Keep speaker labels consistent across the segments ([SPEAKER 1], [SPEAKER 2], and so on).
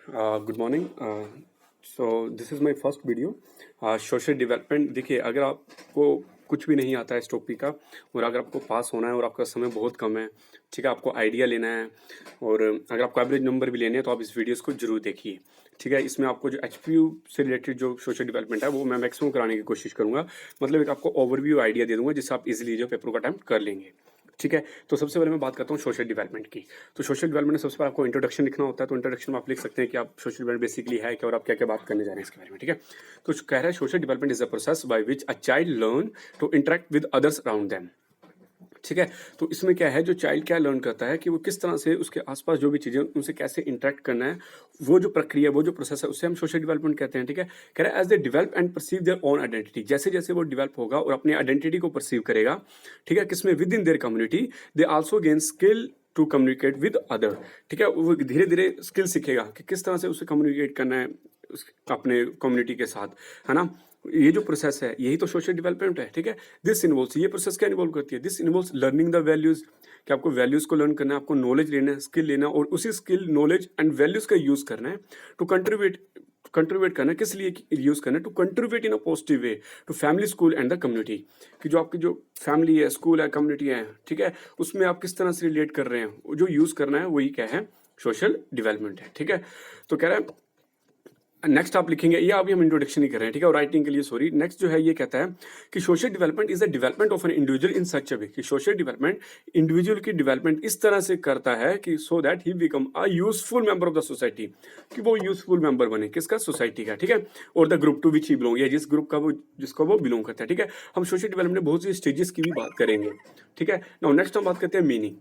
[SPEAKER 1] Good morning. So this is my first video social development. देखिए, अगर आपको कुछ भी नहीं आता है इस टॉपिक का और अगर आपको पास होना है और आपका समय बहुत कम है, ठीक है, आपको आइडिया लेना है और अगर आपको एवरेज नंबर भी लेने हैं तो आप इस वीडियोस को जरूर देखिए। ठीक है, इसमें आपको जो एचपीयू से रिलेटेड जो सोशल डेवलपमेंट है वो मैं मैक्सिमम कराने की कोशिश करूंगा। मतलब एक आपको ओवरव्यू आइडिया दे दूंगा जिससे आप इजीली जो पेपर को अटेम्प्ट कर लेंगे। ठीक है, तो सबसे पहले मैं बात करता हूँ सोशल डेवलपमेंट की। तो सोशल डेवलपमेंट में सबसे पहले आपको इंट्रोडक्शन लिखना होता है। तो इंट्रोडक्शन में आप लिख सकते हैं कि आप सोशल डेवलपमेंट बेसिकली है क्या और आप क्या क्या बात करने जा रहे हैं इसके बारे में। ठीक है, तो कह रहा है social development is a process by which a child learn to interact with others around them. ठीक है, तो इसमें क्या है, जो चाइल्ड क्या लर्न करता है कि वो किस तरह से उसके आसपास जो भी चीजें उनसे कैसे इंटरेक्ट करना है, वो जो प्रक्रिया, वो जो प्रोसेस है, उससे हम सोशल डेवलपमेंट कहते हैं। ठीक है, कह रहा है as they develop and perceive their own identity, जैसे जैसे वो डेवलप होगा और अपनी आइडेंटिटी को परसीव करेगा, ठीक है, किसमें, within their community, they also gain skill to communicate with other. ठीक है, वो धीरे धीरे स्किल सीखेगा कि किस तरह से उसे कम्युनिकेट करना है अपने कम्युनिटी के साथ, है ना। ये जो प्रोसेस है यही तो सोशल डेवलपमेंट है। ठीक है, दिस इन्वॉल्व्स, ये प्रोसेस क्या इन्वॉल्व करती है, this involves learning the values, कि आपको वैल्यूज को लर्न करना है, आपको नॉलेज लेना है, स्किल लेना है और उसी स्किल, नॉलेज एंड वैल्यूज का यूज करना है टू कंट्रीब्यूट करना है, किस लिए यूज करना है, to contribute in a positive way to family, school and the community. कि जो आपकी जो फैमिली है, स्कूल है, कम्युनिटी है, ठीक है, उसमें आप किस तरह से रिलेट कर रहे हैं, जो यूज करना है वही क्या है, सोशल डेवलपमेंट है। ठीक है, तो कह रहा है नेक्स्ट आप लिखेंगे, ये अभी हम इंट्रोडक्शन ही कर रहे हैं। ठीक है, और राइटिंग के लिए सॉरी, नेक्स्ट जो है ये कहता है कि social development is the development of an individual in such a way, कि सोशल डेवलपमेंट इंडिविजुअल की डेवलपमेंट इस तरह से करता है कि so that he become a useful member of the society, कि वो यूजफुल मेंबर बने, किसका, सोसाइटी का। ठीक है, और the group to which he belong, या जिस ग्रुप का वो, जिसको वो बिलोंग करता है। ठीक है, हम सोशल डेवलपमेंट में बहुत सी स्टेजेस की भी बात करेंगे। ठीक है, नाउ नेक्स्ट हम बात करते हैं मीनिंग।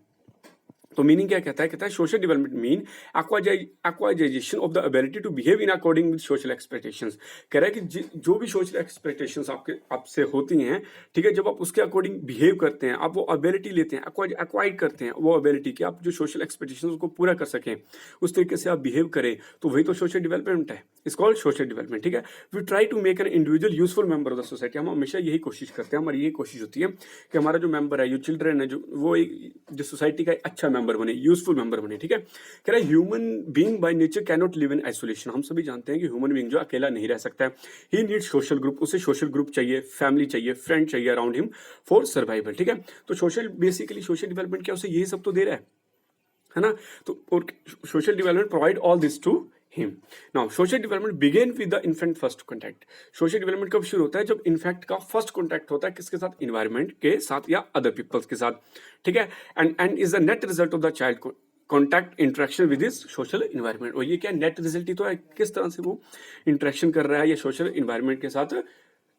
[SPEAKER 1] तो मीनिंग क्या कहता है social development mean acquisition of the ability to behave in according with social expectations. कह रहा है कि जो भी सोशल एक्सपेक्टेशंस आपके आपसे होती हैं, ठीक है, जब आप उसके अकॉर्डिंग बिहेव करते हैं, आप वो एबिलिटी लेते हैं, एक्वाइड करते हैं वो एबिलिटी कि आप जो सोशल एक्सपेक्टेशंस को पूरा कर सकें, उस तरीके से आप बिहेव करें, तो वही तो सोशल डेवलपमेंट है, इट्स कॉल्ड सोशल डेवलपमेंट। ठीक है, we try to make an individual useful member of the society, हम हमेशा यही कोशिश करते हैं, हमारी यही कोशिश होती है कि हमारा जो मेंबर है, जो चिल्ड्रन है, जो वो एक जो सोसाइटी का एक अच्छा मेंबर बने, यूजफुल मेंबर बने। ठीक है, कह रहा है human being by nature can not live in isolation, हम सभी जानते हैं कि ह्यूमन बीइंग जो अकेला नहीं रह सकता है, ही नीड सोशल ग्रुप, उसे सोशल ग्रुप चाहिए, फैमिली चाहिए, फ्रेंड चाहिए अराउंड हिम फॉर सर्वाइवल। ठीक है, तो सोशल, बेसिकली सोशल डेवलपमेंट क्या, उसे यही सब तो दे रहा है ना। तो और social development provide all this to him. Now social development begin with the infant first contact, social development कब शुरू होता है, जब इन्फेक्ट का फर्स्ट कॉन्टैक्ट होता है, किसके साथ, इन्वायरमेंट के साथ या अदर पीपल्स के साथ। ठीक है, and is the net result of the child contact interaction with is social environment. और ये क्या नेट रिजल्ट ही तो है, किस तरह से वो इंटरेक्शन कर रहा है या सोशल इन्वायरमेंट के साथ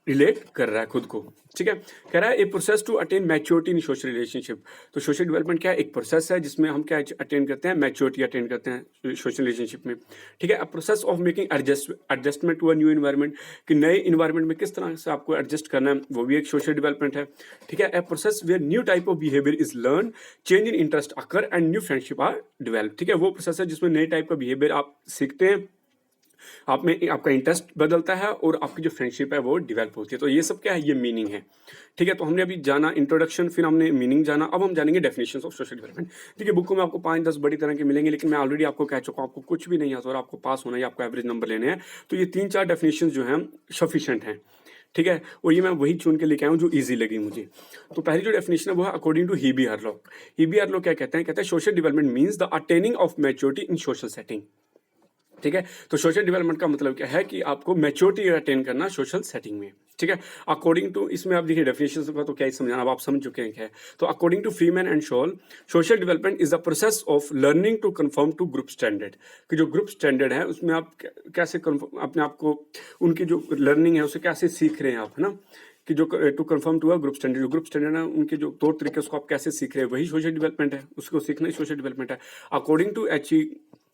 [SPEAKER 1] रिलेट कर रहा है खुद को। ठीक है, कह रहा है a process to attain maturity in social relationship. तो सोशल डेवलपमेंट क्या है, एक प्रोसेस है जिसमें हम क्या अटेन करते हैं, मैच्योरिटी अटेन करते हैं सोशल रिलेशनशिप में। ठीक है, a process of making adjustment to a new environment, कि नए इन्वायरमेंट में किस तरह से आपको एडजस्ट करना है, वो भी एक सोशल डेवलपमेंट है। ठीक है, a process where new type of behaviour is learn, change in interest occur and new friendship are develop. ठीक है, वो प्रोसेस है जिसमें नए टाइप का बिहेवियर आप सीखते हैं, आप में आपका इंटरेस्ट बदलता है और आपकी जो फ्रेंडशिप है वो डेवलप होती है। तो ये सब क्या है, ये मीनिंग है। ठीक है, तो हमने अभी जाना इंट्रोडक्शन, फिर हमने मीनिंग जाना, अब हम जानेंगे डेफिनेशंस ऑफ सोशल डेवलपमेंट। देखिए, बुक में आपको 5-10 बड़ी तरह के मिलेंगे, लेकिन मैं ऑलरेडी आपको कह चुका हूँ, आपको कुछ भी नहीं आता और आपको पास होना है, आपको एवरेज नंबर लेने हैं, तो ये 3-4 डेफिनेशन जो हैं सफिशिएंट हैं। ठीक है, और ये मैं वही चुन के लेके आया हूँ जो इजी लगी मुझे। तो पहली जो डेफिनेशन है वो है according to E B Hurlock. E B Hurlock क्या कहते हैं social development means the attaining of maturity in social setting. ठीक है, तो सोशल डेवलपमेंट का मतलब क्या है कि आपको मैच्योरिटी अटेन करना सोशल सेटिंग में। ठीक है, अकॉर्डिंग टू, इसमें आप देखिए डेफिनेशन का तो क्या ही समझाना, अब आप समझ चुके हैं क्या है। तो according to Freeman and Showel, social development is the process of learning to conform to group standard, कि जो ग्रुप स्टैंडर्ड है उसमें आप कैसे अपने आप को, उनकी जो लर्निंग है उसे कैसे सीख रहे हैं आप, है ना, कि जो to conform to a group standard, जो ग्रुप स्टैंडर्ड है उनके जो तौर तरीके उसको आप कैसे सीख रहे हैं, वही सोशल डेवलपमेंट है, उसको सीखना ही सोशल डेवलपमेंट है। According to H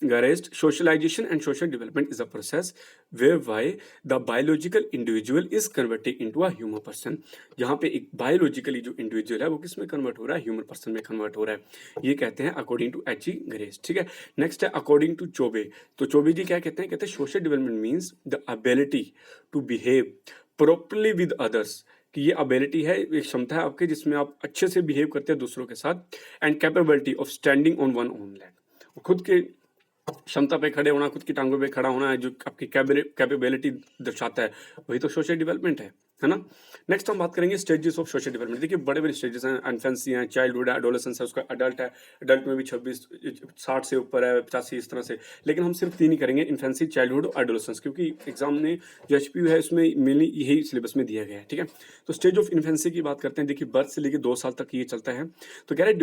[SPEAKER 1] Garest, socialization and social development is a process whereby the biological individual is converting into a human person। जहाँ पे एक biologically जो individual है वो किस में convert हो रहा है, human person में convert हो रहा है, ये कहते हैं according to H.G. Garest। ठीक है, next है according to Chobe। तो चोबे जी क्या कहते हैं social development means the ability to behave properly with others, कि ये अबिलिटी है, एक क्षमता है आपके जिसमें आप अच्छे से बिहेव करते हैं दूसरों के साथ, and capability of standing on one own land, खुद के क्षमता पे खड़े होना, खुद की टांगों पे खड़ा होना है, जो आपकी कैपेबिलिटी दर्शाता है, वही तो सोशल डेवलपमेंट है ना? नेक्स्ट हम बात करेंगे स्टेजेस ऑफ सोशल डेवलपमेंट। देखिए बड़े-बड़े स्टेजेस हैं, इन्फेंसी है, चाइल्डहुड है, एडोलेसेंस है, उसका अडल्ट है, अडल्ट में भी 26 60 से ऊपर है, 85 इस तरह से। लेकिन हम सिर्फ 3 ही करेंगे, इन्फेंसी, चाइल्डहुड और एडोलेसेंस, क्योंकि एग्जाम में जो एचपीयू है उसमें मेनली यही सिलेबस में दिया गया है, ठीक है? तो स्टेज ऑफ इन्फेंसी की बात करते हैं। देखिए बर्थ से लेके 2 साल तक ये चलता है। तो कह रहा है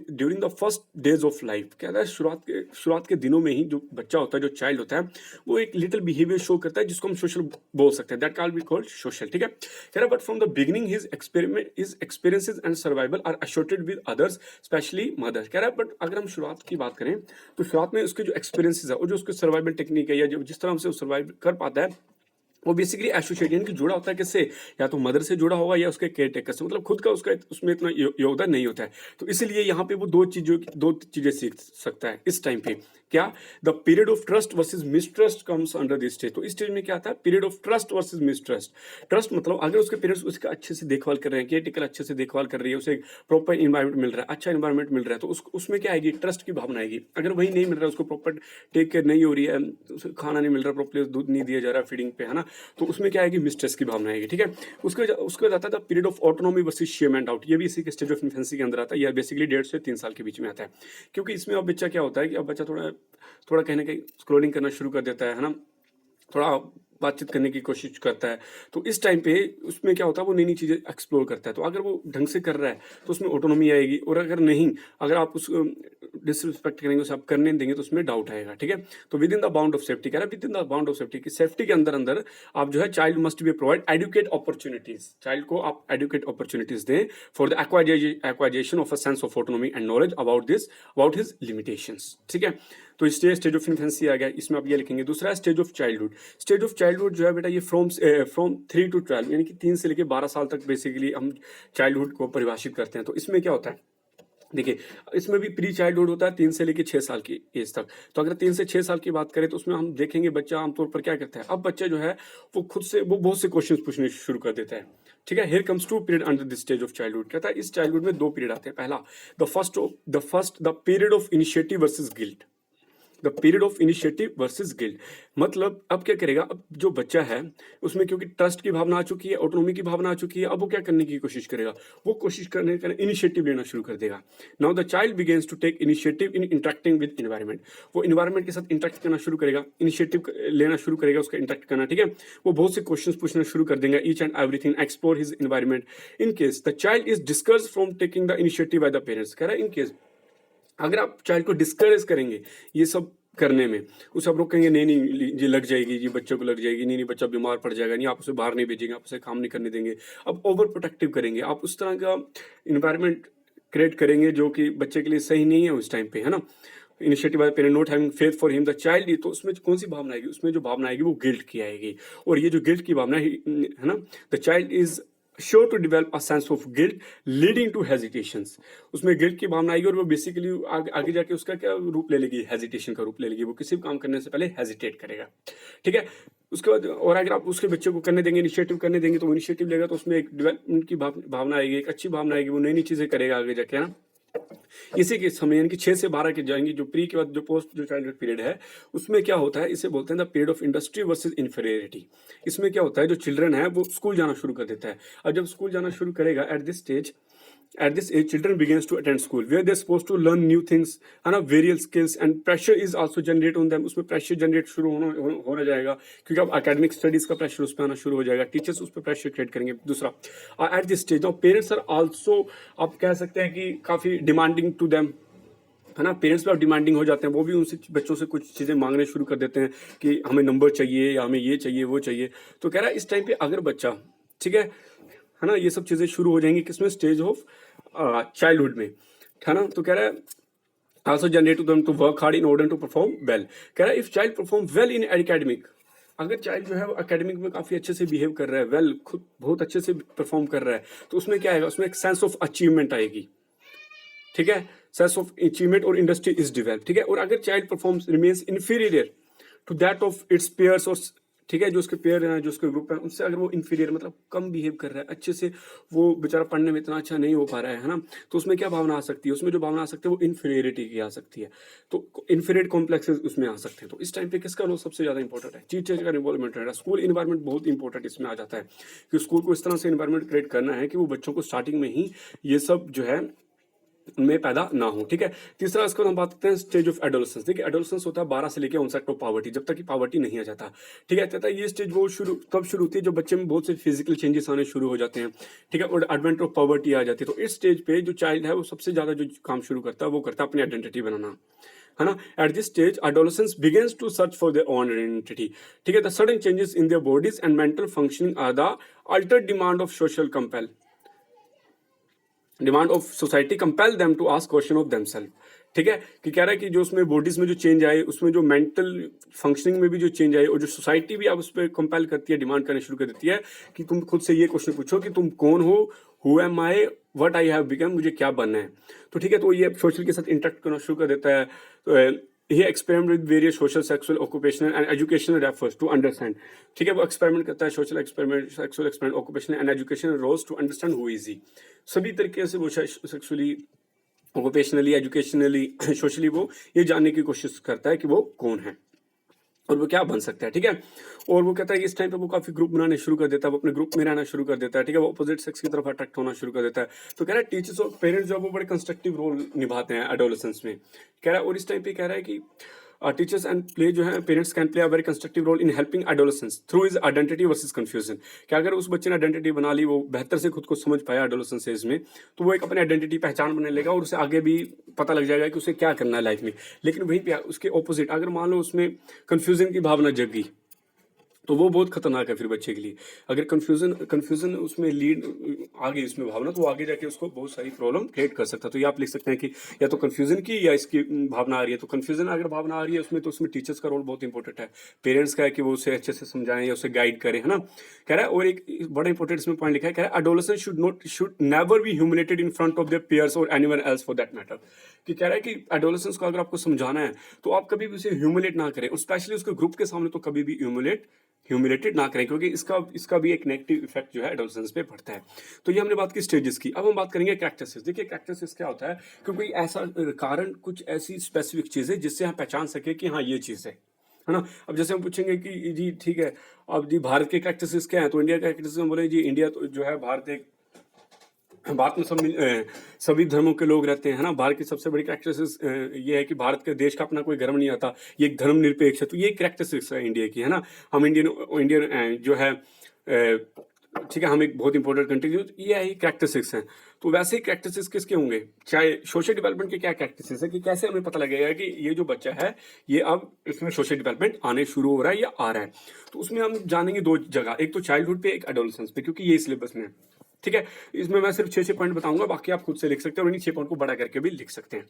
[SPEAKER 1] during the first days of life, कह रहा है शुरुआत के दिनों में ही जो बच्चा होता है, जो चाइल्ड होता है, वो एक लिटिल बिहेवियर शो करता है जिसको हम सोशल बोल सकते हैं, that can be called social, ठीक है? कह रहा है but from the beginning his experiences and survival are associated with others, specially mother. कह रहा है बट अगर हम शुरुआत की बात करें तो शुरुआत में उसके जो एक्सपीरियंसेस है और जो उसके सर्वाइवल टेक्निक है या जो जिस तरह से वो सर्वाइव कर पाता है, वो बेसिकली एसोसिएट यानी कि जुड़ा होता है किससे, या तो मदर से जुड़ा होगा या उसके केयर टेकर से, मतलब खुद का उसका उसमें इतना योगदान नहीं होता है। तो इसलिए यहाँ पे वो दो चीजें सीख सकता है इस टाइम पे। क्या? The period of trust versus mistrust comes under this stage. तो इस स्टेज में क्या आता है? Period of trust versus mistrust. Trust मतलब अगर उसके पेरेंट्स उसका अच्छे से देखभाल कर रहे हैं, केयर टेकर अच्छे से देखभाल कर रही है, उसे प्रॉपर इन्वायरमेंट मिल रहा है, अच्छा इन्वायरमेंट मिल रहा है, तो उसमें क्या आएगी? ट्रस्ट की भावना आएगी। अगर वही नहीं मिल रहा है, उसको प्रॉपर टेक केयर नहीं हो रही है, उसे खाना नहीं मिल रहा प्रॉपर्ली, दूध नहीं दिया जा रहा फीडिंग पे, है ना, तो उसमें क्या आएगी? मिसट्रस्ट की भावना आएगी, ठीक है? उसके बाद आता था period of autonomy versus shame and doubt. ये भी इसी के स्टेज ऑफ इन्फेंसी के अंदर आता है। यह बेसिकली 1.5 से 3 साल के बीच में आता है, क्योंकि इसमें अब बच्चा क्या होता है कि अब बच्चा थोड़ा थोड़ा कहीं ना कहीं स्क्रोलिंग करना शुरू कर देता है ना, थोड़ा बातचीत करने की कोशिश करता है। तो इस टाइम पे उसमें क्या होता है? वो नई नई चीज़ें एक्सप्लोर करता है। तो अगर वो ढंग से कर रहा है तो उसमें ऑटोनॉमी आएगी, और अगर नहीं, अगर आप उस डिसरिस्पेक्ट करेंगे, उसे आप करने देंगे, तो उसमें डाउट आएगा, ठीक है? तो within the bound of safety, कह रहा है within the bound of safety, कि सेफ्टी के अंदर अंदर आप जो है child must be provide educate opportunities. Child को आप एडुकेट अपॉर्चुनिटीज दें for the acquisition of a sense of autonomy and knowledge about his limitations, ठीक है? तो स्टेज ऑफ इन्फेंसी आ गया, इसमें आप ये लिखेंगे। दूसरा है stage of childhood. Stage of childhood जो है बेटा, ये फ्रॉम 3 to 12 यानी कि 3 से लेके 12 साल तक बेसिकली हम चाइल्डहुड को परिभाषित करते हैं। तो इसमें क्या होता है? देखिए इसमें भी प्री चाइल्डहुड होता है 3 से लेके 6 साल की एज तक। तो अगर 3 से 6 साल की बात करें तो उसमें हम देखेंगे बच्चा आमतौर पर क्या करता है। अब बच्चा जो है वो खुद से वो बहुत से क्वेश्चंस पूछने शुरू कर देता है, ठीक है? Here comes 2 period under this stage of childhood. कहता है इस चाइल्डहुड में 2 पीरियड आते हैं। पहला the period of initiative versus guilt. The period of initiative versus guilt मतलब अब क्या करेगा? अब जो बच्चा है उसमें क्योंकि ट्रस्ट की भावना आ चुकी है, ऑटोनॉमी की भावना आ चुकी है, अब वो क्या करने की कोशिश करेगा? वो कोशिश करने का इनिशिएटिव लेना शुरू कर देगा। Now the child begins to take initiative in interacting with environment. वो इन्वायरमेंट के साथ इंटरेक्ट करना शुरू करेगा, इनिशिएटिव लेना शुरू करेगा, उसका इंटरेक्ट करना, ठीक है? वो बहुत से क्वेश्चन पूछना शुरू कर देंगे, each and everything, explore his environment. In case the child is discouraged from taking the initiative by the parents. कह रहा है इन केस अगर आप चाइल्ड को डिस्करेज करेंगे ये सब करने में, उसे आप रोकेंगे, नहीं नहीं ये लग जाएगी, ये बच्चे को लग जाएगी, नहीं नहीं बच्चा बीमार पड़ जाएगा, नहीं आप उसे बाहर नहीं भेजेंगे, आप उसे काम नहीं करने देंगे, अब ओवर प्रोटेक्टिव करेंगे, आप उस तरह का इन्वायरमेंट क्रिएट करेंगे जो कि बच्चे के लिए सही नहीं है उस टाइम पे, है ना? Initiative by parent not having faith for him the child, तो उसमें कौन सी भावना आएगी? उसमें जो भावना आएगी वो गिल्ट की आएगी। और ये जो गिल्ट की भावना है ना, the child is sure to develop a sense of guilt leading to hesitations. उसमें गिल्ट की भावना आएगी और वो बेसिकली आगे जाके उसका क्या रूप ले लेगी? हेजिटेशन का रूप ले लेगी। वो किसी भी काम करने से पहले हेजिटेट करेगा, ठीक है? उसके बाद और अगर आप उसके बच्चे को करने देंगे, इनिशिएटिव करने देंगे, तो वो इनिशिएटिव लेगा, तो उसमें एक डेवलपमेंट की भावना आएगी, एक अच्छी भावना आएगी, वो नई नई चीजें करेगा आगे जाके, है ना? इसी के समय यानी कि 6 से 12 के जाएंगे, जो प्री के बाद जो पोस्ट जो चाइल्डहुड पीरियड है उसमें क्या होता है? इसे बोलते हैं the period of industry versus inferiority. इसमें क्या होता है? जो चिल्ड्रन है वो स्कूल जाना शुरू कर देता है। अब जब स्कूल जाना शुरू करेगा at this age children begins to attend school where they're supposed to learn new things, है ना, various skills, and pressure is also generate on them। उसमें प्रेशर जनरेट शुरू होना जाएगा, क्योंकि अब एकेडमिक स्टडीज का प्रेशर उस पर आना शुरू हो जाएगा, टीचर्स उस पर प्रेशर क्रिएट करेंगे। दूसरा at this stage now parents are also, आप कह सकते हैं कि काफी डिमांडिंग टू देम, है ना? पेरेंट्स भी अब डिमांडिंग हो जाते हैं, वो भी उनसे बच्चों से कुछ चीज़ें मांगने शुरू कर देते हैं कि हमें नंबर चाहिए या हमें ये चाहिए वो चाहिए। तो कह रहा है इस टाइम पे अगर बच्चा, ठीक है ना, ये सब चीज़ें शुरू हो जाएंगी किसमें? स्टेज ऑफ चाइल्डहुड में, है ना? तो कह रहा है also generate to them to work hard in order to perform well। कह रहा है if child perform well in academic, अगर चाइल्ड जो है वो एकेडमिक में काफी अच्छे से बिहेव कर रहा है, वेल खुद बहुत अच्छे से परफॉर्म कर रहा है, तो उसमें क्या आएगा? उसमें एक सेंस ऑफ अचीवमेंट आएगी, ठीक है? सेंस ऑफ अचीवमेंट और इंडस्ट्री इज डेवलप, ठीक है? और अगर child performs remains inferior to that of its peers और ठीक है, जो उसके पेयर हैं, जो उसके ग्रुप हैं, उनसे अगर वो इंफीरियर मतलब कम बिहेव कर रहा है, अच्छे से वो बेचारा पढ़ने में इतना अच्छा नहीं हो पा रहा है ना? तो उसमें क्या भावना आ सकती है? उसमें जो भावना आ सकती है वो इंफीरियरिटी की आ सकती है। तो इंफीरियर कॉम्प्लेक्सेस उसमें आ सकते हैं। तो इस टाइम पे किसका रोल सबसे ज़्यादा इंपॉर्टेंट है? टीचर का इन्वॉल्वमेंट रहेगा। स्कूल एनवायरनमेंट बहुत इंपॉर्टेंट इसमें आ जाता है कि स्कूल को इस तरह से एनवायरनमेंट क्रिएट करना है कि वो बच्चों को स्टार्टिंग में ही ये सब जो है में पैदा ना हो। ठीक है, तीसरा इसको हम बात करते हैं स्टेज ऑफ एडोलेसेंस। देखिए, एडोलेसेंस होता है 12 से लेकर 59 ऑफ पावर्टी, जब तक कि पावर्टी नहीं आ जाता। ठीक है, तथा ये स्टेज वो तब शुरू होती है जब बच्चे में बहुत से फिजिकल चेंजेस आने शुरू हो जाते हैं। ठीक है, और एडवेंट ऑफ पावर्टी आ जाती है। तो इस स्टेज पे जो चाइल्ड है वो सबसे ज्यादा जो काम शुरू करता है वो करता है अपनी आइडेंटिटी बनाना, है ना? Eight this stage adolescence begins to search for their own identity. ठीक है, the sudden changes in their bodies and mental functioning are the altered demand of social compel demand of society compel them to ask question of themselves. ठीक है, कि कह रहा है कि जो उसमें बॉडीज में जो चेंज आए, उसमें जो मेंटल फंक्शनिंग में भी जो चेंज आए, और जो सोसाइटी भी अब उस पर कंपेल करती है, डिमांड करने शुरू कर देती है कि तुम खुद से ये क्वेश्चन पूछो कि तुम कौन हो, who am I, what I have become, मुझे क्या बनना है। तो ठीक है, तो ये सोशल के साथ इंटरेक्ट करना शुरू कर देता है। तो he experiment with various social, sexual, occupational and educational efforts to understand. ठीक है, वो एक्सपेरिमेंट करता है, social experiment, sexual experiment, occupational and educational roles to understand who is he. सभी तरीके से वो सेक्सुअली, ऑक्यूपेशनली, एजुकेशनली, सोशली वो ये जानने की कोशिश करता है कि वो कौन है और वो क्या बन सकता है। ठीक है, और वो कहता है कि इस टाइम पे वो काफी ग्रुप बनाने शुरू कर देता है, वो अपने ग्रुप में रहना शुरू कर देता है। ठीक है, वो अपोजिट सेक्स की तरफ अट्रैक्ट होना शुरू कर देता है। तो कह रहा है टीचर्स और पेरेंट्स जो है वो बड़े कंस्ट्रक्टिव रोल निभाते हैं एडोलेसेंस में। कह रहा है, और इस टाइम पे कह रहा है कि टीचर्स एंड प्ले जो है, parents can play a very constructive role in helping adolescence through his identity versus confusion. कि अगर उस बच्चे ने आइडेंटिटी बना ली, वो बेहतर से खुद को समझ पाया एडोलेसेंस एज में, तो वो एक अपनी आइडेंटिटी पहचान बनने लेगा और उसे आगे भी पता लग जाएगा कि उसे क्या करना है लाइफ में। लेकिन वहीं पे उसके ऑपोजिट अगर मान लो उसमें कंफ्यूजन की भावना जगी, तो वो बहुत खतरनाक है फिर बच्चे के लिए। अगर कंफ्यूजन उसमें लीड आ गई उसमें भावना, तो वो आगे जाके उसको बहुत सारी प्रॉब्लम क्रिएट कर सकता है। तो ये आप लिख सकते हैं कि या तो कंफ्यूजन की या इसकी भावना आ रही है। तो कंफ्यूजन अगर भावना आ रही है उसमें, तो उसमें टीचर्स का रोल बहुत इंपॉर्टेंट है। पेरेंट्स का है कि वो उसे अच्छे से समझाएं या उसे गाइड करें, है ना? कह रहा है, और एक बड़ा इंपॉर्टेंट इसमें पॉइंट लिखा है, कह रहा है adolescent should never be humiliated in front of their peers or anyone else for that matter. कि कह रहा है कि एडोलेसेंस को अगर आपको समझाना है तो आप कभी भी उसे ह्यूमिलेट ना करें, और स्पेशली उसके ग्रुप के सामने तो कभी भी ह्यूमिलेटेड ना करें, क्योंकि इसका भी एक नेगेटिव इफेक्ट जो है एडोलेसेंस पे पड़ता है। तो ये हमने बात की स्टेजेस की। अब हम बात करेंगे कैरेक्टरिस्टिक्स। देखिए, कैरेक्टरिस्टिक्स क्या होता है? क्योंकि ऐसा कारण, कुछ ऐसी स्पेसिफिक चीजें जिससे हम पहचान सके कि हाँ ये चीज है ना? अब जैसे हम पूछेंगे कि जी ठीक है, अब जी भारत के कैरेक्टरिस्टिक्स क्या है, तो इंडिया के कैरेक्टरिस्टिक्स हम बोले जी इंडिया तो जो है, भारत एक भारत में सभी धर्मों के लोग रहते हैं, है ना? भारत की सबसे बड़ी कैरेक्टरिस्टिक्स ये है कि भारत के देश का अपना कोई धर्म नहीं आता, ये एक धर्मनिरपेक्ष है। तो ये कैरेक्टरिस्टिक्स है इंडिया की, है ना? हम इंडियन जो है ठीक है, हम एक बहुत इंपॉर्टेंट कंट्री, ये है कैरेक्टरिस्टिक्स हैं। तो वैसे ही कैरेक्टरिस्टिक्स किसके होंगे? चाहे सोशल डेवलपमेंट के क्या कैरेक्टरिस्टिक्स है, कि कैसे हमें पता लगेगा कि ये जो बच्चा है ये अब इसमें सोशल डेवलपमेंट आने शुरू हो रहा है या आ रहा है। तो उसमें हम जानेंगे दो जगह, एक तो चाइल्डहुड पे, एक एडोलेसेंस पे, क्योंकि ये सिलेबस में है। ठीक है, इसमें मैं सिर्फ 6 पॉइंट बताऊंगा, बाकी आप खुद से लिख सकते हैं और इन्हीं 6 पॉइंट को बड़ा करके भी लिख सकते हैं।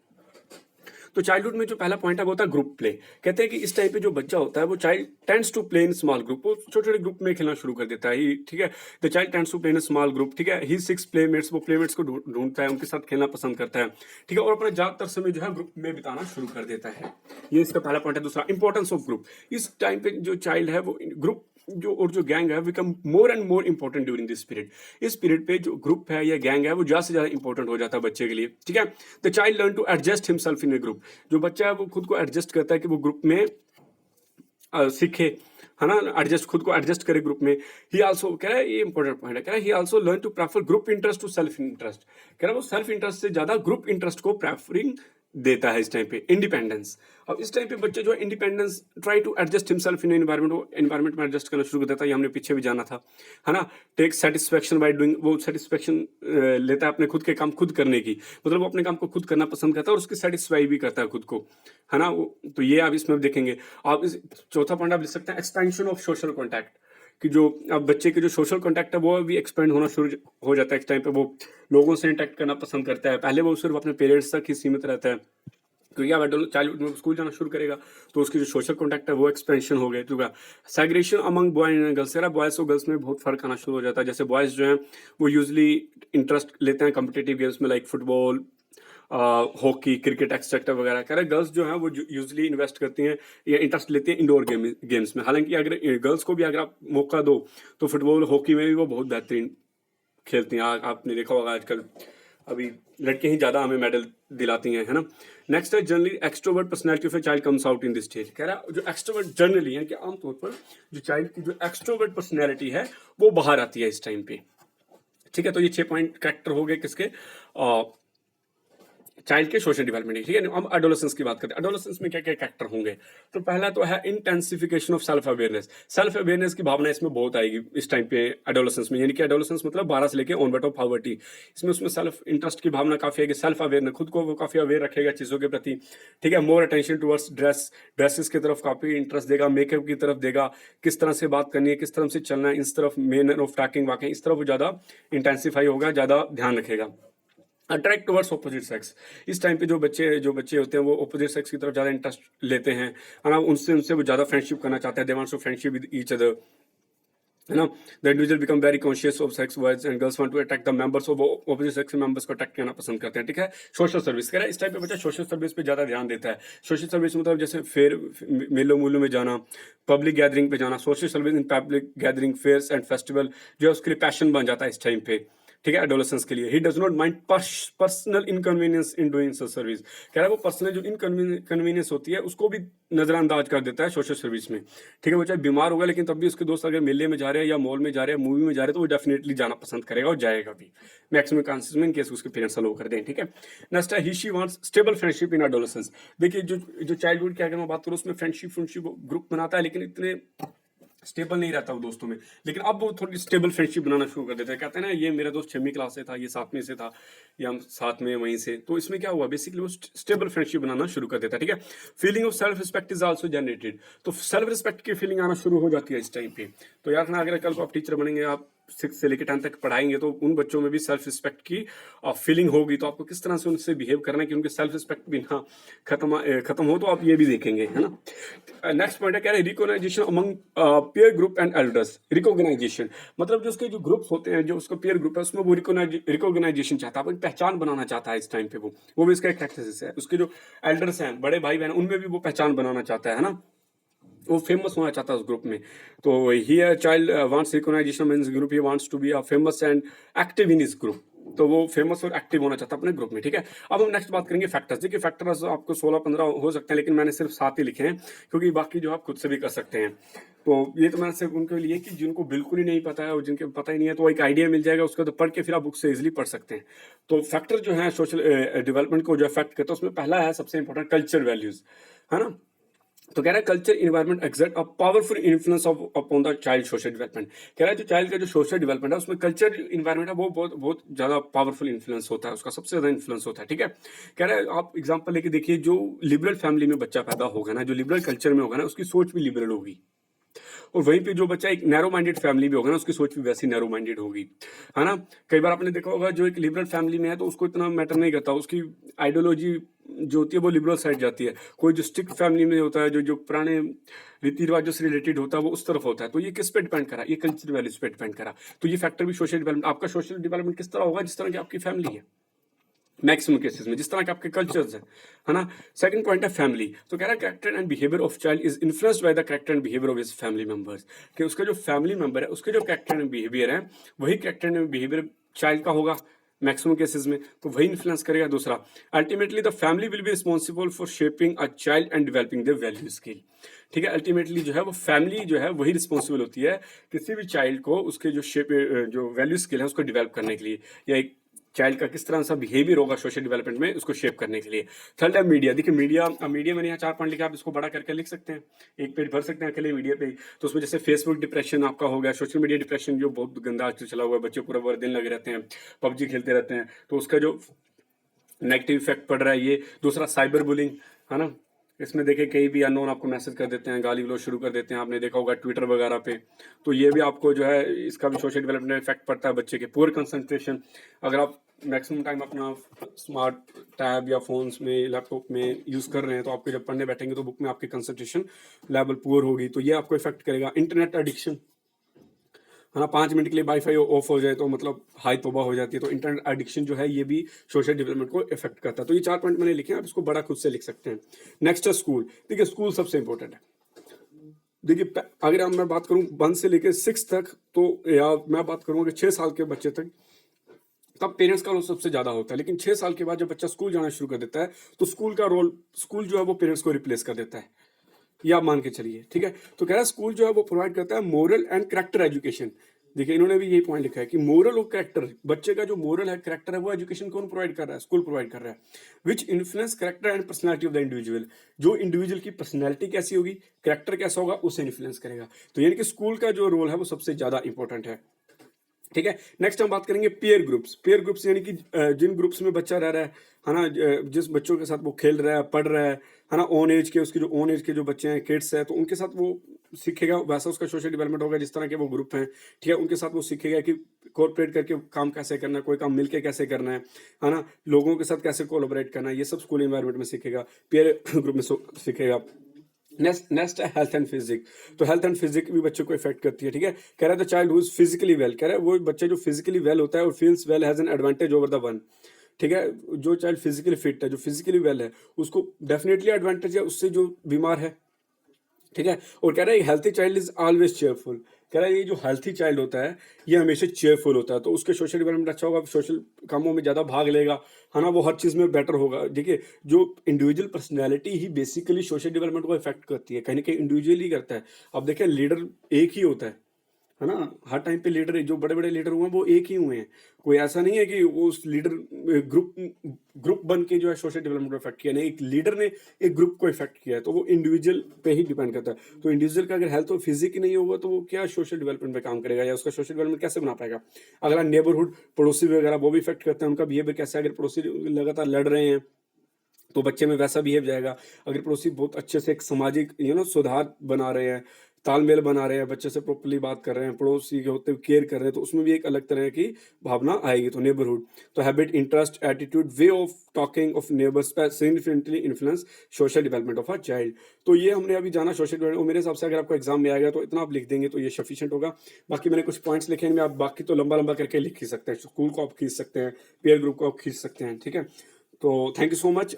[SPEAKER 1] तो चाइल्डहुड में जो पहला पॉइंट है वो होता है ग्रुप प्ले। कहते हैं कि इस टाइम पे जो बच्चा होता है वो child tends to play in small group, वो छोटे छोटे ग्रुप में खेलना शुरू कर देता है। ठीक है, the child tends to play in small group. ठीक है, ही सिक्स प्लेमेट्स, वो प्लेमेट्स को ढूंढता है, उनके साथ खेलना पसंद करता है। ठीक है, और अपना ज्यादातर समय जो है ग्रुप में बिताना शुरू कर देता है। ये इसका पहला पॉइंट है। दूसरा, इंपॉर्टेंस ऑफ ग्रुप। इस टाइम पे जो चाइल्ड है वो ग्रुप जो गैंग है become more and more important during this period. इस पीरियड पे जो ग्रुप है या गैंग है वो ज्यादा से ज्यादा इंपॉर्टेंट हो जाता है बच्चे के लिए। ठीक है, the child learn to adjust himself in a group. जो बच्चा है वो खुद को एडजस्ट करता है कि वो ग्रुप में सीखे, है ना? एडजस्ट, खुद को एडजस्ट करे ग्रुप में। ही आल्सो, कह रहा है, ये इंपॉर्टेंट पॉइंट है, कह रहा है he also learn to prefer group interest to self interest. कह रहा है वो सेल्फ इंटरेस्ट से ज्यादा ग्रुप इंटरेस्ट को प्रेफरिंग देता है इस टाइम पे। इंडिपेंडेंस। अब इस टाइम पे बच्चे जो है independence, try to adjust himself in environment, वो एनवायरनमेंट में एडजस्ट करना शुरू कर देता है। ये हमने पीछे भी जाना था, है ना? टेक सेटिस्फेक्शन बाय डूइंग, वो सेटिस्फेक्शन लेता है अपने खुद के काम खुद करने की, मतलब वो अपने काम को खुद करना पसंद करता है और उसकी सेटिस्फाई भी करता है खुद को, है ना? तो ये आप इसमें देखेंगे। आप चौथा पॉइंट आप लिख सकते हैं एक्सपेंशन ऑफ सोशल कॉन्टैक्ट। कि जो अब बच्चे के जो सोशल कॉन्टैक्ट है वो भी एक्सपेंड होना शुरू हो जाता है इस टाइम पे। वो लोगों से इंटरेक्ट करना पसंद करता है। पहले वो सिर्फ अपने पेरेंट्स तक ही सीमित रहता है, क्योंकि अब चाइल्डहुड में स्कूल जाना शुरू करेगा तो उसकी जो सोशल कॉन्टैक्ट है वो एक्सपेंशन हो गए। तो segregation among boy and girls, boys और गर्ल्स में बहुत फर्क आना शुरू हो जाता है। जैसे बॉयज जो हैं वो यूजली इंटरेस्ट लेते हैं कॉम्पिटिटिव गेम्स में, like football, hockey, cricket etcetera वगैरह। कह रहा है गर्ल्स जो हैं वो यूजुअली इन्वेस्ट करती हैं या इंटरेस्ट लेते हैं इंडोर गेम्स में। हालांकि अगर गर्ल्स को भी अगर आप मौका दो तो फुटबॉल, हॉकी में भी वो बहुत बेहतरीन खेलती हैं। आपने देखा होगा आजकल अभी लड़के ही ज्यादा हमें मेडल दिलाती हैं, है ना। नेक्स्ट है generally extrovert personality of a child comes out in this stage. कह रहा है जो एक्सट्रोवर्ट जनरली है कि आमतौर पर जो चाइल्ड की जो एक्सट्रोवर्ट पर्सनैलिटी है वो बाहर आती है इस टाइम पे। ठीक है, तो ये 6 पॉइंट कैरेक्टर हो गए किसके, चाइल्ड के सोशल डेवलपमेंट। ठीक है, हम एडोलेसेंस की बात करते हैं। एडोलेसेंस में क्या क्या कैरेक्टर होंगे, तो पहला तो है intensification of self awareness. Self awareness की भावना इसमें बहुत आएगी इस टाइम पे एडोलेसेंस में, यानी कि एडोलेसेंस मतलब 12 से लेके ऑनवर्ड ऑफ पावर्टी। इसमें उसमें सेल्फ इंटरेस्ट की भावना काफी आएगी, सेल्फ अवेयरनेस, खुद को वो काफी अवेयर रखेगा चीजों के प्रति। ठीक है, मोर अटेंशन टुवर्ड्स ड्रेसेस की तरफ काफी इंटरेस्ट देगा, मेकअप की तरफ देगा, किस तरह से बात करनी है, किस तरह से चलना है, इस तरफ मैनर ऑफ टॉकिंग वाकई इस तरफ वो ज्यादा इंटेंसिफाई होगा, ज्यादा ध्यान रखेगा। Attract towards opposite sex. इस टाइम पे जो बच्चे होते हैं वो ऑपोजिट सेक्स की तरफ ज्यादा इंटरेस्ट लेते हैं, है ना। उनसे वो ज्यादा फ्रेंडशिप करना चाहते हैं, they want to friendship with each other, है ना। The individual become very conscious of sex boys and girls want to attract the members of opposite sex members को अट्रैक्ट करना पसंद करते हैं। ठीक है, सोशल सर्विस कह रहा है इस टाइप पे बच्चा सोशल सर्विस पे ज्यादा ध्यान देता है। सोशल सर्विस मतलब जैसे फेयर, मेलों मूलों में जाना, पब्लिक गैदरिंग पे जाना। Social service in public gathering, fairs and festival जो है उसके लिए पैशन बन जाता है इस टाइम पे। ठीक है, एडोलेसेंस के लिए। He does not mind personal inconvenience in doing service. कह रहा है वो पर्सनल जो इनकन्वीनियंस होती है उसको भी नजरअंदाज कर देता है सोशल सर्विस में। ठीक है, वो चाहे बीमार होगा लेकिन तब भी उसके दोस्त अगर मेले में जा रहे हैं या मॉल में जा रहे हैं, मूवी में जा रहे हैं, तो वो डेफिनेटली जाना पसंद करेगा और जाएगा भी मैक्सिमम चांसेस में, इन केस उसके पेरेंट्स अलाउ कर दें। ठीक है, नेक्स्ट है he she wants stable friendship in adolescence. देखिए जो चाइल्डहुड की अगर मैं बात करूँ उसमें फ्रेंडशिप ग्रुप बनाता है लेकिन इतने स्टेबल नहीं रहता वो दोस्तों में। लेकिन अब वो थोड़ी स्टेबल फ्रेंडशिप बनाना शुरू कर देते हैं, कहते हैं ना ये मेरा दोस्त 6वीं क्लास से था, ये 7वीं से था, या हम साथ में वहीं से। तो इसमें क्या हुआ, बेसिकली वो स्टेबल फ्रेंडशिप बनाना शुरू कर देता है। ठीक है, feeling of self respect is also generated. तो सेल्फ रिस्पेक्ट की फीलिंग आना शुरू हो जाती है इस टाइम पे। तो यार ना अगर कल को आप टीचर बनेंगे, आप 6 से लेकर 10 तक पढ़ाएंगे, तो उन बच्चों में भी सेल्फ रिस्पेक्ट की फीलिंग होगी। तो आपको किस तरह से उनसे बिहेव करना है कि उनके सेल्फ रिस्पेक्ट भी ना खत्म हो, तो आप ये भी देखेंगे, है ना। नेक्स्ट पॉइंट है क्या है, recognisation among peer group and elders. Recognisation मतलब जो उसके जो ग्रुप्स होते हैं, जो उसका पीयर ग्रुप है, उसमें वो रिकॉग्नाइजेशन चाहता है, अपनी पहचान बनाना चाहता है इस टाइम पे। वो भी इसका एक एक्सरसाइज है। उसके जो एल्डर्स हैं, बड़े भाई बहन, उनमें भी वो पहचान बनाना चाहता है ना, वो फेमस होना चाहता है उस ग्रुप में। तो here child wants recognisation in his group, he wants to be a famous and active in his group. तो वो फेमस और एक्टिव होना चाहता है अपने ग्रुप में। ठीक है, अब हम नेक्स्ट बात करेंगे फैक्टर्स। देखिए फैक्टर्स आपको 16-15 हो सकते हैं, लेकिन मैंने सिर्फ 7 ही लिखे हैं क्योंकि बाकी जो आप खुद से भी कर सकते हैं। तो ये तो मैंने सिर्फ उनके लिए कि जिनको बिल्कुल ही नहीं पता है और जिनके पता ही नहीं है, तो एक आइडिया मिल जाएगा उसका, तो पढ़ के फिर आप बुक से इजिली पढ़ सकते हैं। तो फैक्टर जो है सोशल डेवलपमेंट को जो अफेक्ट करता है, उसमें पहला है सबसे इंपॉर्टेंट कल्चर वैल्यूज, है ना। तो कह रहा है culture environment exert a powerful influence of upon the child social development. कह रहा है जो चाइल्ड का जो सोशल डेवलपमेंट है उसमें कल्चर इन्वायरमेंट है वो बहुत बहुत ज्यादा पावरफुल इन्फ्लुएंस होता है, उसका सबसे ज्यादा इन्फ्लुएंस होता है। ठीक है, कह रहा है आप एग्जांपल लेके देखिए, जो लिबरल फैमिली में बच्चा पैदा होगा ना, जो लिबरल कल्चर में होगा ना, उसकी सोच भी लिबरल होगी। और वहीं पे जो बच्चा एक नैरो माइंडेड फैमिली में होगा ना, उसकी सोच भी वैसी नैरो माइंडेड होगी, है ना। कई बार आपने देखा होगा जो एक लिबरल फैमिली में है तो उसको इतना मैटर नहीं करता, उसकी आइडियोलॉजी जो होती है वो लिबरल साइड जाती है। कोई जो स्ट्रिक्ट फैमिली में होता है, जो जो पुराने रीति रिवाजों से रिलेटेड होता है, वो उस तरफ होता है। तो ये किस पे डिपेंड करा, ये कल्चर वैल्यूज पे डिपेंड करा। तो ये फैक्टर भी सोशल डेवलपमेंट, आपका सोशल डेवलपमेंट किस तरह होगा, जिस तरह की आपकी फैमिली है मैक्सिमम केसेस में, जिस तरह के आपके कल्चर्स हैं, है ना। सेकंड पॉइंट है फैमिली। तो कह रहा है character and behaviour of child is influenced by the character and behaviour of his family members. कि उसका जो फैमिली मेंबर है उसके जो कैरेक्टर एंड बिहेवियर है, वही कैरेक्टर एंड बिहेवियर चाइल्ड का होगा मैक्सिमम केसेस में, तो वही इन्फ्लुएंस करेगा। दूसरा, ultimately the family will be responsible for shaping a child and developing the value skill. ठीक है, अल्टीमेटली जो है वो फैमिली जो है वही रिस्पॉन्सिबल होती है किसी भी चाइल्ड को उसके जो जो वैल्यू स्किल है उसको डेवलप करने के लिए, या एक चाइल्ड का किस तरह सा बिहेवियर होगा सोशल डेवलपमेंट में, उसको शेप करने के लिए। थर्ड है मीडिया। देखिए मीडिया मैंने यहाँ 4 पॉइंट लिखा, आप इसको बड़ा करके लिख सकते हैं, एक पेज भर सकते हैं अकेले मीडिया पे। तो उसमें जैसे फेसबुक डिप्रेशन आपका हो गया, सोशल मीडिया डिप्रेशन जो बहुत गंदा आजकल चला हुआ है, बच्चे पूरा पूरा दिन लगे रहते हैं, पबजी खेलते रहते हैं, तो उसका जो नेगेटिव इफेक्ट पड़ रहा है ये। दूसरा साइबर बुलिंग, है ना। इसमें देखे कई भी अननोन आपको मैसेज कर देते हैं, गाली गलौज शुरू कर देते हैं, आपने देखा होगा ट्विटर वगैरह पे। तो ये भी आपको जो है इसका भी सोशल डेवलपमेंट इफेक्ट पड़ता है बच्चे के। पुअर कंसंट्रेशन, अगर आप मैक्सिमम टाइम अपना स्मार्ट टैब या फोन्स में, लैपटॉप में यूज कर रहे हैं, तो आपके जब पढ़ने बैठेंगे तो बुक में आपकी कंसंट्रेशन लेवल पुअर होगी, तो ये आपको इफेक्ट करेगा। इंटरनेट एडिक्शन, है ना, 5 मिनट के लिए वाईफाई ऑफ हो जाए तो मतलब हाय तौबा हो जाती है। तो इंटरनेट एडिक्शन जो है ये भी सोशल डेवलपमेंट को इफेक्ट करता है। तो ये 4 पॉइंट मैंने लिखे हैं, आप इसको बड़ा खुद से लिख सकते हैं। नेक्स्ट है स्कूल। देखिए स्कूल सबसे इंपॉर्टेंट है। देखिए अगर अब मैं बात करूं 1 से लेकर 6 तक, तो या मैं बात करूं अगर 6 साल के बच्चे तक, तब पेरेंट्स का रोल सबसे ज्यादा होता है। लेकिन 6 साल के बाद जब बच्चा स्कूल जाना शुरू कर देता है तो स्कूल का रोल, स्कूल जो है वो पेरेंट्स को रिप्लेस कर देता है, ये आप मान के चलिए, ठीक है। तो कह रहा है स्कूल जो है वो प्रोवाइड करता है मोरल एंड कैरेक्टर एजुकेशन। देखिए इन्होंने भी यही पॉइंट लिखा है कि मोरल और कैरेक्टर, बच्चे का जो मोरल है, कैरेक्टर है, वो एजुकेशन कौन प्रोवाइड कर रहा है? स्कूल प्रोवाइड कर रहा है। Which influence character and personality of the individual, जो इंडिविजुअल की पर्सनैलिटी कैसी होगी, कैरेक्टर कैसा होगा, उसे इन्फ्लुएंस करेगा। तो यानी कि स्कूल का जो रोल है वो सबसे ज्यादा इंपॉर्टेंट है, ठीक है। नेक्स्ट हम बात करेंगे पीयर ग्रुप्स। पीयर ग्रुप्स यानी कि जिन ग्रुप्स में बच्चा रह रहा है ना, जिस बच्चों के साथ वो खेल रहा है, पढ़ रहा है ना, ऑन एज के, उसके जो ऑन एज के जो बच्चे हैं, किड्स है, तो उनके साथ वो सीखेगा, वैसा उसका सोशल डेवलपमेंट होगा जिस तरह के वो ग्रुप हैं, ठीक है। उनके साथ वो सीखेगा कि कोऑपरेट करके काम कैसे करना है, कोई काम मिलके कैसे करना है ना, लोगों के साथ कैसे कोलैबोरेट करना है, ये सब स्कूल एनवायरनमेंट में सीखेगा, पीयर ग्रुप में सीखेगा। नेक्स्ट है हेल्थ एंड फिजिक। तो हेल्थ एंड फिजिक भी बच्चों को इफेक्ट करती है, ठीक है। कह रहा है the child who is physically well, कह रहा है वो बच्चा जो फिजिकली वेल होता है और feels well has an advantage over the one, ठीक है। जो चाइल्ड फिजिकली फिट है, जो फिजिकली वेल है, उसको डेफिनेटली एडवांटेज है उससे जो बीमार है, ठीक है। और कह रहा है healthy child is always cheerful, कह रहा है ये जो हेल्थी चाइल्ड होता है ये हमेशा चेयरफुल होता है, तो उसके सोशल डेवलपमेंट अच्छा होगा, सोशल कामों में ज़्यादा भाग लेगा, है ना, वो हर चीज़ में बेटर होगा। देखिए जो इंडिविजुअल पर्सनैलिटी ही बेसिकली सोशल डेवलपमेंट को इफेक्ट करती है, कहीं ना कहीं इंडिविजुअल ही करता है। अब देखिए लीडर एक ही होता है ना, हर टाइम पे लीडर, जो बड़े बड़े लीडर हुए हैं वो एक ही हुए हैं। कोई ऐसा नहीं है कि वो उस लीडर ग्रुप बन के जो है सोशल डेवलपमेंट को इफेक्ट किया, नहीं, एक लीडर ने एक ग्रुप को इफेक्ट किया है, तो वो इंडिविजुअल पे ही डिपेंड करता है। तो इंडिविजुअल का अगर हेल्थ और फिजिक ही नहीं होगा तो वो क्या सोशल डेवलपमेंट पे काम करेगा, या उसका सोशल डेवलपमेंट कैसे बना पाएगा। अगला नेबरहुड, पड़ोसी वगैरह, वो भी इफेक्ट करते हैं, उनका बिहेवियर कैसा है। अगर पड़ोसी लगातार लड़ रहे हैं तो बच्चे में वैसा बिहेव जाएगा। अगर पड़ोसी बहुत अच्छे से एक सामाजिक सुधार बना रहे हैं, तालमेल बना रहे हैं, बच्चे से प्रॉपर्ली बात कर रहे हैं, पड़ोसी के होते हुए केयर कर रहे हैं, तो उसमें भी एक अलग तरह की भावना आएगी। तो नेबरहुड, तो habit, interest, attitude, way of talking of neighbours significantly influence social development of a child. तो ये हमने अभी जाना सोशल डेवलपमेंट। मेरे हिसाब से अगर आपको एग्जाम में आएगा तो इतना आप लिख देंगे तो ये सफिशिएंट होगा। बाकी मैंने कुछ पॉइंट्स लिखे हैं, आप बाकी तो लंबा लंबा करके लिख ही सकते हैं। स्कूल को आप खींच सकते हैं, पीयर ग्रुप को आप खींच सकते हैं, ठीक है। तो थैंक यू सो मच।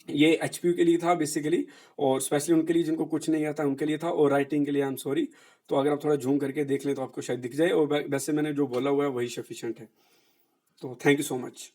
[SPEAKER 1] ये एचपीयू के लिए था बेसिकली, और स्पेशली उनके लिए जिनको कुछ नहीं आता उनके लिए था, और राइटिंग के लिए आई एम सॉरी। तो अगर आप थोड़ा झूम करके देख लें तो आपको शायद दिख जाए, और वैसे मैंने जो बोला हुआ है वही सफिशिएंट है। तो थैंक यू सो मच।